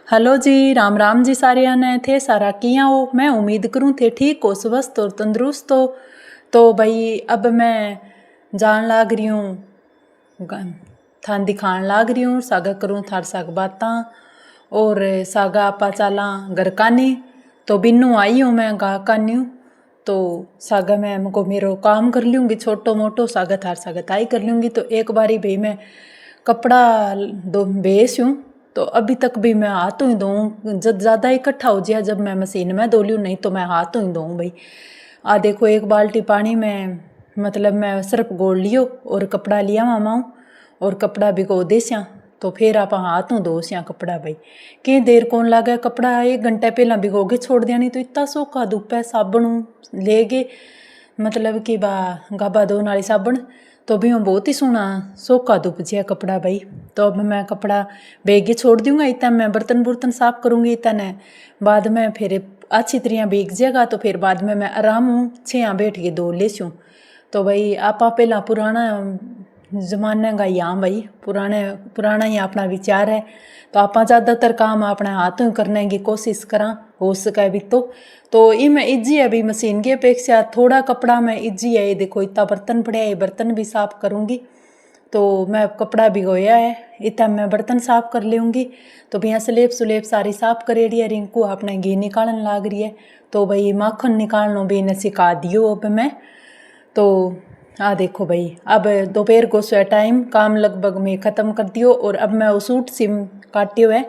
Hello जी, राम राम जी सारिया ने थे सारा किया हो। मैं उम्मीद करूँ थे ठीक हो, स्वस्थ और तंदुरुस्त हो। तो भाई अब मैं जान लाग रही हूँ, थान दिखान लाग रही हूँ, सागा करूँ थार साग बातां और सागा आपा चाला घर कानी। तो बिन्नू आई हूँ मैं गा कानी हूँ। तो सागा मैं हमको मेरो काम कर लूँगी, छोटो मोटो सागा थार सागा ताई कर लूँगी। तो एक बारी भाई मैं कपड़ा दो बेच हूँ, तो अभी तक भी मैं हाथों ही धोऊँ। जब ज़्यादा इकट्ठा हो जाए जब मैं मशीन में धो लूँ, नहीं तो मैं हाथों ही धोऊँ भाई। देखो एक बाल्टी पानी में मतलब मैं सिर्फ गोल लियो और कपड़ा लिया मामाऊँ और कपड़ा भिगो दे स्या। तो फिर आप हाथों धो स्या कपड़ा भाई। कहीं देर कौन लागे, कपड़ा 1 घंटे पहला भिगो के छोड़ दिया, नहीं तो इतना सोखा धूप है। साबुन ले गए मतलब कि गाबा धोने वाली साबुन, तो भी मैं बहुत ही सोना सोखा धुप जिया कपड़ा भाई। तो अब मैं कपड़ा भीग छोड़ दूंगा, इतना मैं बर्तन बुर्तन साफ करूँगी, इतना बाद में फिर अच्छी तरह भीग जाएगा। तो फिर बाद में मैं आराम हूँ छिया बैठ के धो लेसूँ। तो भाई आप पहला पुराना जमाने का यहाँ भाई पुराना ही अपना विचार है। तो आप ज़्यादातर काम अपने हाथों करने की कोशिश करा हो सके भी। तो ये मैं इजी है अभी मशीन की अपेक्षा थोड़ा कपड़ा में इजी है। ये देखो इतना बर्तन पड़े है, बर्तन भी साफ करूँगी। तो मैं कपड़ा भिगोया है, इतना मैं बर्तन साफ कर लूँगी। तो भैया स्लेब सारी साफ करेड़ी है। रिंकू अपने घी निकालन लाग रही है, तो भाई माखन निकालना भी इन्हें सिखा दियो अब मैं। तो देखो भाई अब दोपहर को सो टाइम काम लगभग मैं ख़त्म कर दियो और अब मैं वो सूट सिम काटियो है।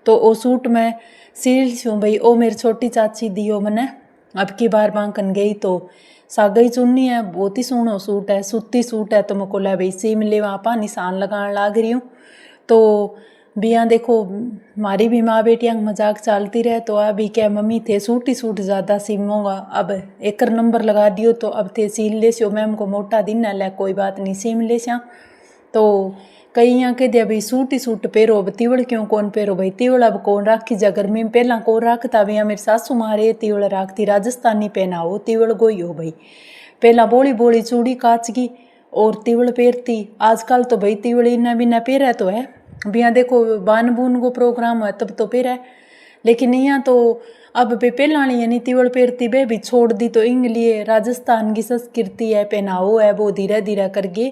तो वो सूट मैं सील छूँ भाई, ओ मेरी छोटी चाची दियो मैंने। अब की बार बांकन गई तो सागा ही चुननी है, बहुत ही सोहनो सूट है, सूती सूट है। तो मैं को लै भाई सिम ले वहाँ निशान लगान लाग रही हूँ। तो बिया देखो हमारी भी माँ बेटियाँ मजाक चलती रहे। तो अभी क्या मम्मी थे सूट ही सूट ज़्यादा सिमोगा, अब 1 नंबर लगा दियो तो अब थे सील ले सो। मैम को मोटा दिन है, कोई बात नहीं सिम ले स्या। तो कई यहाँ कह दिया भाई सूट ही सूट पेरो, अब तीवड़ क्यों कौन पेरो भाई। तीवड़ अब कौन राखी जा गर्मी में, पहला कौन राखता भैया। मेरी सासू मारे तीवड़ राखती, राजस्थानी पहनाओ तीवड़ गोई हो भाई। पहला बोली बोली चूड़ी काच की और तीवड़ पेरती। आजकल तो भाई तीवड़ इन्ना भी न पेरा तो है भैया। देखो बान बून को प्रोग्राम है तब तो पेरा, लेकिन यहाँ तो अब बे पहला वाली नहीं तीवड़ पेरती बे भी छोड़ दी। तो इंग लिए राजस्थान की संस्कृति है, पहनाओ है, वो धीरे धीरे करके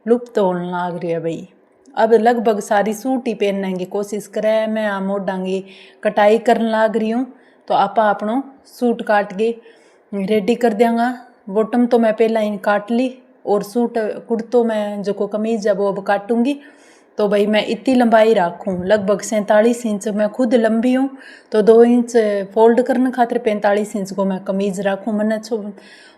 लुप्त होने लाग रही है भाई। अब लगभग सारी सूट ही पहनने की कोशिश करे। मैं मोढ़ा की कटाई करने लाग रही हूँ। तो आपा अपनो सूट काट के रेडी कर देंगा। बॉटम तो मैं पहला ही काट ली और सूट कुर्तो में जो को कमीज है वो अब काटूंगी। तो भाई मैं इतनी लंबाई रखूँ लगभग 47 इंच, मैं खुद लंबी हूँ। तो 2 इंच फोल्ड करने खातिर 45 इंच को मैं कमीज रखूँ। मैंने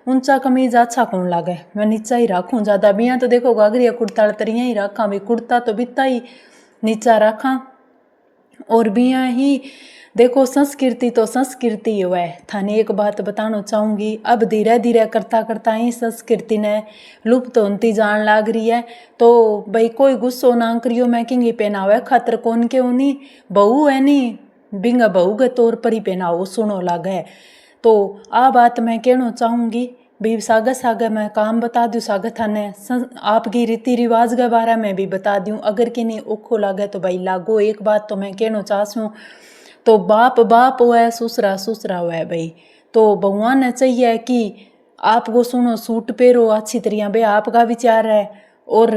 ऊंचा कमीज अच्छा कौन लागे, मैं नीचा ही रखूँ ज़्यादा। बिया तो देखो घाघरिया कुर्ता तरिया ही रखा भाई, कुर्ता तो बिता ही नीचा रखा। और बिया ही देखो संस्कृति तो संस्कृति हुआ है। थाने एक बात बताना चाहूँगी, अब धीरे धीरे करता करता ही संस्कृति ने लुप्त होती जान लाग रही है। तो भाई कोई गुस्सो ना करियो, मैं किंगी पहनावे खातर कौन के उन्हीं बहू है नी बिंगा बहू के तौर पर ही पहनाओ सुनो लागे। तो बात मैं कहना चाहूँगी भी सागा सागा मैं काम बता दूँ, सागा थाने आपकी रीति रिवाज के बारे में भी बता दूँ। अगर कि नहीं ओखो लागे तो भाई लागो। एक बात तो मैं कहना चाहूँ, तो बाप बाप हुआ है, ससुरा ससुरा हुआ है भाई। तो भगवान ने चाहिए कि आपको सुनो सूट पहरो अच्छी तरह भाई, आपका विचार है। और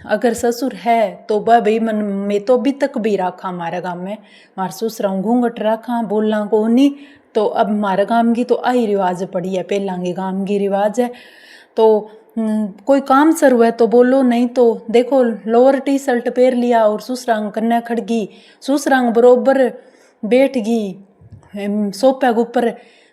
अगर ससुर है तो वह भाई मन में तो अभी तक भी रखा हमारे गाँव में, हमारे ससुरा घूंघट रखा बोलना को नहीं। तो अब हमारे गाँव की तो आई रिवाज पड़ी है, पहला की गाँव की रिवाज है। तो कोई काम सर हुआ तो बोलो, नहीं तो देखो लोअर टी शर्ट पहन लिया और ससुरांग कन्या खड़गी, ससुरांग बरोबर बैठ गई सोफे के ऊपर।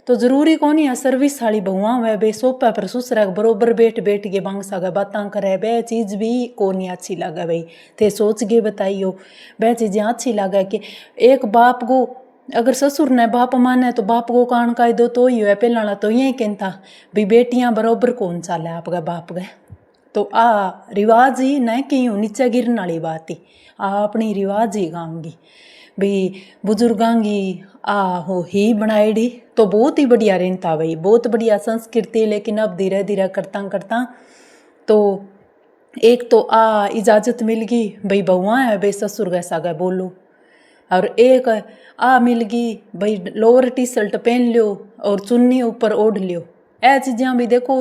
तो जरूरी कौन है सर्विस वाली बहुआ हुआ बे सोफे पर ससुरा बरोबर बैठ बैठ के बांग सागा बातें करे, बे चीज़ भी कौन अच्छी लगे भाई। थे सोच के बताइयो बे चीज़ें अच्छी लगे कि एक बाप को अगर ससुर ने बाप माने तो बाप को कान का दो तो ही है। पहला तो यही कहता भी बेटियां बरोबर कौन चाले आपका बाप गए। तो रिवाज ही न कि नीचे गिरने वाली बात ही अपनी रिवाज ही गाँगी भी बुजुर्गां की हो ही बनाईडी। तो बहुत ही बढ़िया रहता भाई, बहुत बढ़िया संस्कृति। लेकिन अब धीरे धीरे करता करता तो एक तो इजाज़त मिल गई भाई बहुआ है भाई ससुर गैसा गए बोलो। और एक आ मिल गई भाई लोअर टी शर्ट पहन लियो और चुन्नी ऊपर ओढ़ लियो। ए चीज़ां भी देखो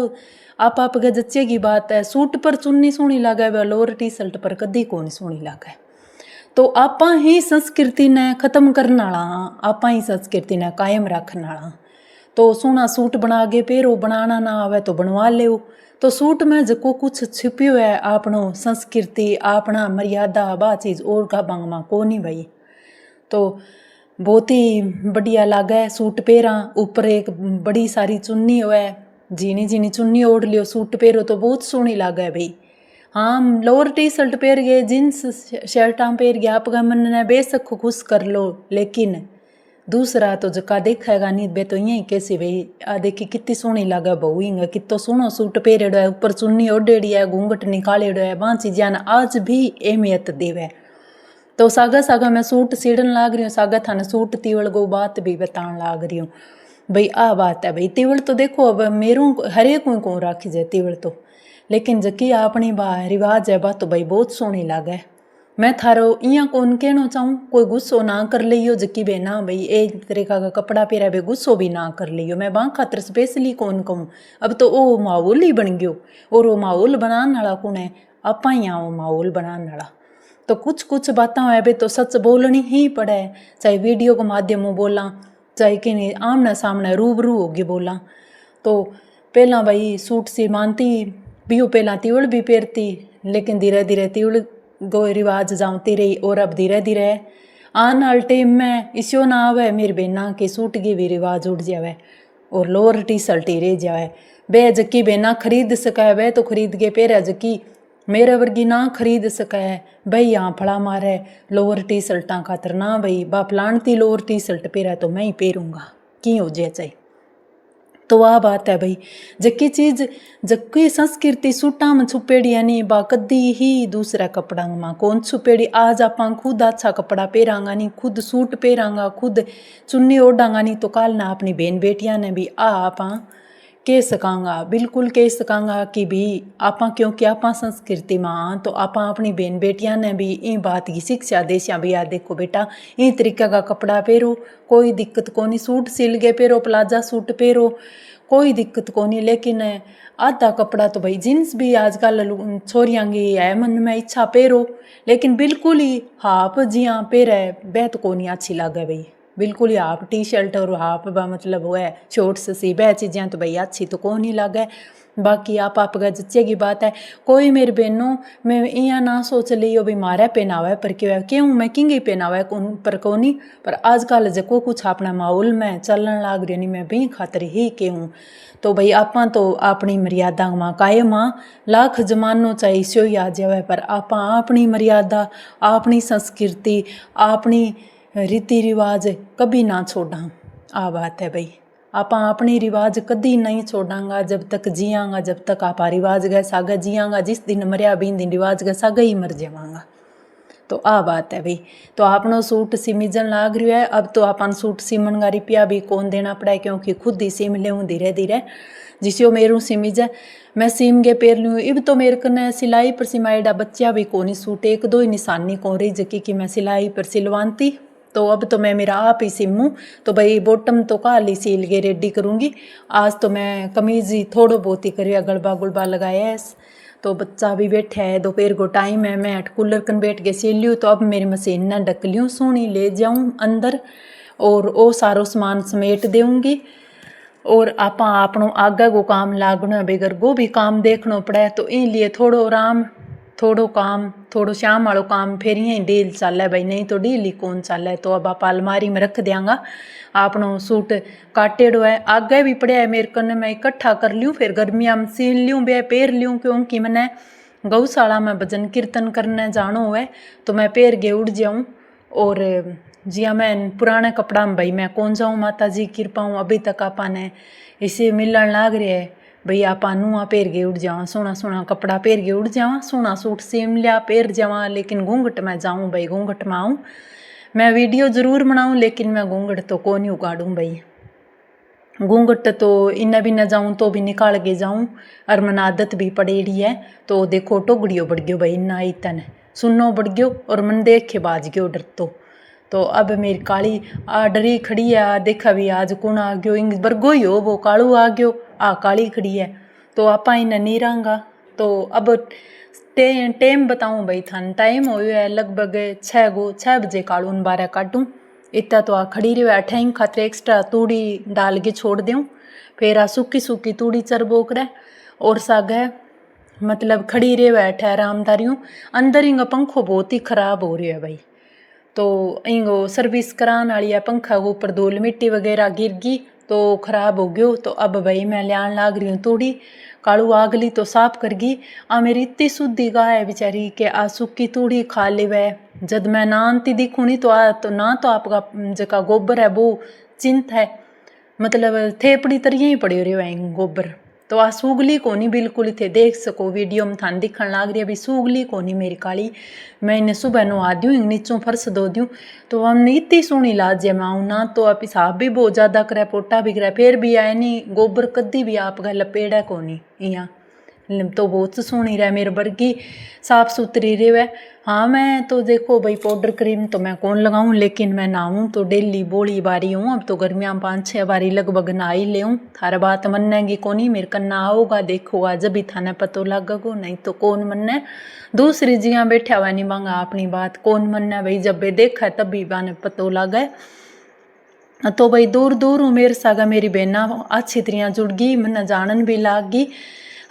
आप के जच्चे की बात है। सूट पर चुन्नी सोहनी लागे व लोअर टी शर्ट पर कदी कोनी सोहनी लागे। तो आपा ही संस्कृति ने खत्म करने वाला हाँ, आपा ही संस्कृति ने कायम रखने वाला। तो सोना सूट बना के पेरो, बनाना ना आवे तो बनवा ले। तो सूट में जो कुछ छिप्यो है आपनो संस्कृति अपना मर्यादा बा चीज़ और का बांगमा को नहीं भाई। तो बहुत ही बढ़िया लागे सूट पहरा, ऊपर एक बड़ी सारी चुन्नी होए, जीनी जीनी चुन्नी ओढ़ लियो, सूट पहरो तो बहुत सोहनी लागे भाई। हाँ लोअर टी शर्ट पहर गए, जीन्स शर्टा पहर गया, आपका मन ने बेशक खुश कर लो, लेकिन दूसरा तो जका देखेगा नहीं बे तो यही कैसे भाई आ देखी कितनी सोहनी लागे बहू हिंगा, कितो सोहनो सूट पहरेड़ो है, ऊपर चुन्नी ओढ़ेड़ी है, घूंघट निकालेड़ो है, बाँ चीज़ां आज भी अहमियत देवे। तो सागा सागा मैं सूट सीड़न लाग रही हूँ, सागा थाने सूट तीवल को बात भी बतान लाग रही हूँ भाई। आ बात है भाई, तीवल तो देखो अब मेरू हरेक को राखी जाए तीवल तो, लेकिन जकी अपनी बा रिवाज है बात तो भाई बहुत सोहनी लागे। मैं थारो इं कौन कहना चाहूँ, कोई गुस्सो ना कर लियो जकी बे ना भाई एक तरीका का कपड़ा पहरा बे गुस्सो भी ना कर लियो, मैं बाँ खातर स्पेशली कौन कहूँ। अब तो वो माहौल ही बन गयो, और वो माहौल बनाने वाला कौन है, आपा ही आओ माहौल बनाने वाला। तो कुछ बातें है बे तो सच बोलनी ही पड़े, चाहे वीडियो के माध्यम में बोला, चाहे कि आमने सामने रूबरू होगी बोला। तो पहला भाई सूट सी मानती बियो, पहला तीवड़ भी पहरती, लेकिन धीरे धीरे तीवड़ गो रिवाज जाती रही, और अब धीरे धीरे आने वाले टाइम में इसो ना आवे मेरी बहना के सूट के भी रिवाज उड़ जावे और लोअर टी शर्ट ही रह जावे। बे जकी बहना खरीद सके वे तो खरीद के पहरे, जकी मेरे वर्गी ना खरीद सके भाई यहाँ फड़ा मारे लोअर टी शर्टा खातर ना भाई बा फलानती लोअर टी शर्ट पहरा तो मैं ही पहरूँगा की हो जाए चाहे। तो वह बात है भाई, जकी चीज़ जकी संस्कृति सूटा में छुपेड़ी है नहीं बा कदी ही दूसरा कपड़ा में कौन छुपेड़ी। आज आप खुद अच्छा कपड़ा पहरांगा नहीं, खुद सूट पहरांगा, खुद चुन्नी ओढ़ांगा नहीं, तो कल ना अपनी बहन बेटियां ने भी आप कह सकांगा, बिल्कुल कह सकांगा कि भी आप, क्योंकि आप संस्कृति में हाँ तो आप अपनी बहन बेटियां ने भी इन बात की शिक्षा देशिया भी याद देखो बेटा इन तरीके का कपड़ा पहरो, कोई दिक्कत को नहीं, सूट सिल के पहरो, प्लाजा सूट पहरो, कोई दिक्कत को नहीं। लेकिन आधा कपड़ा तो भाई जीन्स भी आजकल छोरियां की है मन में इच्छा पहरो, लेकिन बिल्कुल ही हाफ जिया पहरे वह तो को नहीं अच्छी लागे भाई, बिल्कुल ही हाफ टी शर्ट और हाफ मतलब वो है शॉर्ट्स सी वह चीज़ें तो भाई अच्छी तो को नहीं लागे। बाकी आप जच्चे की बात है, कोई मेरी बहनों मैं इं ना सोच लियो भी मारे पहनावा पर क्यों मैं किंगी पहनावा पर कोनी, पर आजकल जो कुछ अपना माहौल में चलन लाग रही नहीं मैं भी खातर ही क्यों। तो भाई आप तो अपनी मर्यादा में कायम हाँ, लाख जमानों चाहे इसे ही आ जाए, पर आप अपनी मर्यादा, अपनी संस्कृति, अपनी रीति रिवाज कभी ना छोड़ा। आ बात है भाई, आप अपनी रिवाज कदी नहीं छोड़ांगा जब तक जियांगा, जब तक आप रिवाज गए सागा जियांगा, जिस दिन मरिया बीन दिन रिवाज गए सागा ही मर जावांगा। तो आ बात है भाई। तो आपनो सूट सिमीजन लाग रही है, अब तो अपन सूट सीमन का रुपया भी कौन देना पड़ा है, क्योंकि खुद ही सीम ले धीरे धीरे जिसो मेरू सिमीज है मैं सीम के पेर लूँ। इब तो मेरे कने सिलाई पर सिमाईडा बच्चा भी कोनी सूट एक दो ही निशानी को रही जकी कि मैं सिलाई पर सिलवाती, तो अब तो मैं मेरा आप ही सिमूँ। तो भाई बॉटम तो काल ही सील के रेडी करूँगी। आज तो मैं कमीज़ ही थोड़ा बहुत ही करिया, गलबा गुलबा लगाया है, तो बच्चा भी बैठा है, दोपहर को टाइम है, मैं कूलर कन बैठ के सील लियूँ। तो अब मेरी मशीन ना ढक लियूँ, सोनी ले जाऊँ अंदर और वो सारो सामान समेट देऊँगी। और आप आपनों आगे को काम लागना है, बेगर वो भी काम देखना पड़े, तो इन लिए थोड़ो आराम थोड़ो काम थोड़ो शाम वालों काम फिर यहीं डील चले भाई, नहीं तो डील ही कौन चले। तो अब आप अलमारी में रख देंगा आपनो सूट काटेड़ो है, आगे भी पड़े है मेरे कने, मैं इकट्ठा कर लूँ फिर गर्मियाँ में सील लूँ बे पैर लूँ, क्योंकि मैंने गौशाला में भजन कीर्तन करने जानो है तो मैं पैर के उड़ जाऊँ। और जिया मैं पुराने कपड़ा में भाई मैं कौन जाऊँ, माता जी कृपा हूँ अभी तक आपने इसे मिलन लाग रहे है भाई, आप नुआ पैर के उड़ जावा, सोना सोना कपड़ा पैर के उड़ जावा, सोना सूट सीम लिया पैर जावा, लेकिन घूंघट में जाऊँ भाई, घूंघट में आऊँ। मैं वीडियो ज़रूर बनाऊँ लेकिन मैं घूंघट तो को नहीं उगाड़ूँ भाई, घूंघट तो इन्हें भी न जाऊँ तो भी निकाल के जाऊँ, और मन आदत भी पड़ेड़ी है। तो देखो टोगड़ियो बढ़ गयो भाई, इन्ना इतन सुनो बढ़ गयो और मन देख के बाज गयो डर। तो तो अब मेरी काली डरी खड़ी है, देखा भी आज कौन आ गयो, इंग बरगो ही हो वो कालू आ गयो, आ काली खड़ी है। तो आपा इन्हें नहीं रंगा। तो अब टेम बताऊँ भाई थान, टाइम हो है लगभग 6 बजे कालू न 12 काटूँ। इतना तो आ खड़ी रही अठैंग खातर एक्स्ट्रा तूड़ी डाल के छोड़ दूँ, फिर आ सूखी सूखी तूड़ी चरबो करे और सागे मतलब खड़ी रहे हुआ ठहरामदारी हूँ। अंदर इंगा पंखो बहुत ही खराब हो रही है भाई। तो इंगो सर्विस कराने वाली है, पंखा के ऊपर धूल मिट्टी वगैरह गिर गई तो खराब हो गयो। तो अब भाई मैं लियान लाग रही हूँ तूड़ी, कालू आगली तो साफ कर गई। आ मेरी इतनी शुद्धि गाय है बेचारी के आ सूखी तूड़ी खा लेवे। जब मैं ना आंती दिखूनी तो ना तो आपका जका गोबर है वो चिंत है, मतलब थेपड़ी तरिया ही पड़ी रही है गोबर। तो आ सूगली कोनी बिल्कुल थे, देख सको वीडियो में थान दिखण लाग रही है अभी सूगली कोनी मेरी काली। मैं इन्हें सुबह नुआ दूँ, नीचों फर्श धो दूँ तो हमने इतनी सोहनी लाज है माऊँ ना। तो आप हिसाब भी बहुत ज़्यादा करे, पोटा भी करे, फिर भी आए नहीं गोबर कद्दी भी आप गल पेड़ा कोनी यहाँ तो बहुत सोहनी रहे मेरे वर्गी साफ सुथरी रहे। हाँ मैं तो देखो भाई पाउडर क्रीम तो मैं कौन लगाऊँ, लेकिन मैं नहाऊँ तो डेली बोली बारी हूँ। अब तो गर्मियाँ 5-6 बारी लगभग नहा ही ले हूँ। थारा बात मनेगी कोनी, मेरे कन्ना आओगा देखोगा जब भी थाने पतो लगेगो, नहीं तो कौन मन्ने। दूसरी जियाँ बैठा हुआ नहीं मांगा अपनी बात कौन मन्ने भाई, जब भी देखा तब भी बाने पतो लगे। तो भाई दूर दूर मेरे सागा मेरी बहना अच्छी तरह जुड़ गई, मैंने जानन भी लाग गई।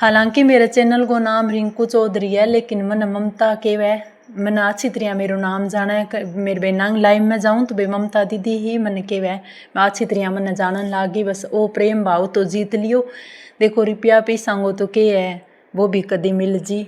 हालांकि मेरे चैनल को नाम रिंकू चौधरी है, लेकिन मैंने ममता के वह मैंने अच्छी तरह मेरा नाम जाना है। मेरे बहना लाइव में जाऊँ तो भाई ममता दीदी ही मैंने के वह मैं अच्छी तरह मैंने जानन लाग गई। बस वो प्रेम भाव तो जीत लियो। देखो रुपया पैसा तो के है वो भी कदी मिल जी।